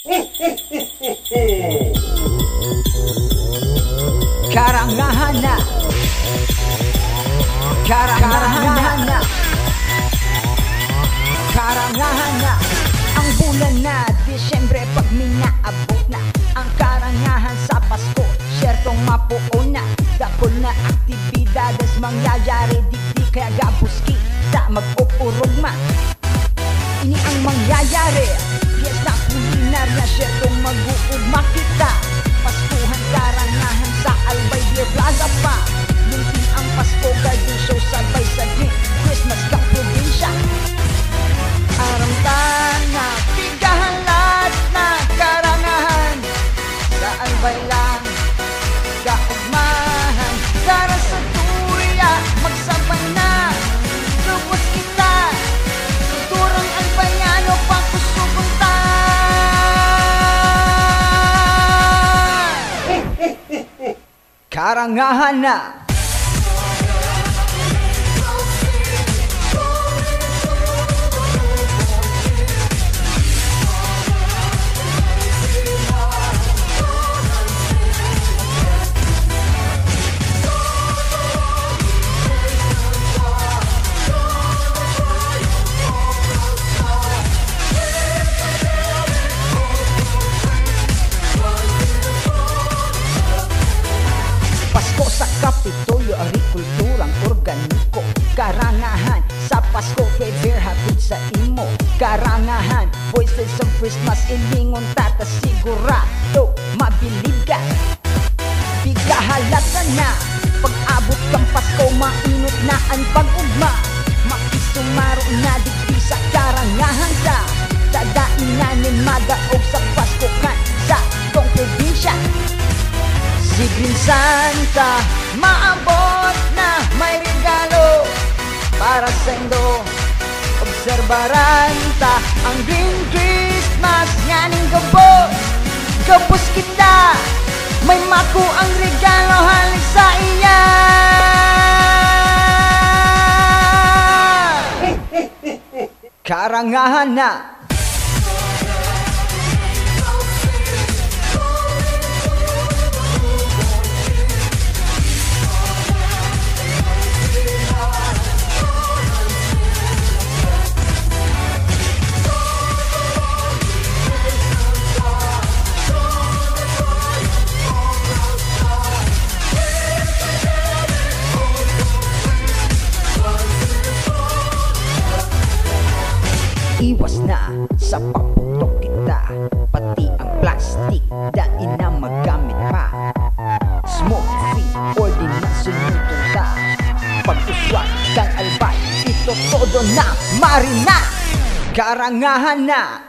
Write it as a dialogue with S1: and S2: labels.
S1: Karangahan na, karangahan na, karangahan na. Ang bulan na Disyembre pag minaabot na ang karangahan sa Pasko, syertong mapuo na. Dakol na aktibidades mangyayari digdi kaya gabuski sa mag-upurugma. Ini ang mangyayari, piyesta kulinarya, syertong mag-uugma kita. Paskuhan karangahan sa Albay Beer Plaza pa. Luntin ang Pasko garden show sabay sa drink Christmas kang probinsya. Aramtan na pigahan lahat na karangahan sa Albay lang kaugmahan. Tara sa tuya magsabay na, lubos kita tuturang Albayano pagkusupunta. Karangahan na. Pasko sa Kapitolyo, agrikulturang organiko. Karangahan sa Pasko, kay beer hatid sa imo. Karangahan, voices of Christmas, ilingon tata sigurado mabilib ka. Bigahalata na, pag-abot kang Pasko, mainit na ang pag-ugma. Makisumaro na digdi sa karangahan ka. Tadainanin madaog sa Pasko kan sa tong probinsya. Si Green Santa, maabot na may regalo para sa indo. Obserbaran ta ang Green Christmas nganing gabos. Gabos kita, may maku ang regalo halik sa iya. Karangahan na. Iwas na sa paputok kita, pati ang plastic dahil na magamit pa. Smoke free, ordinance sunutong ta. Pag-uswag kang Albay, ito todo na marina. Karangahan na,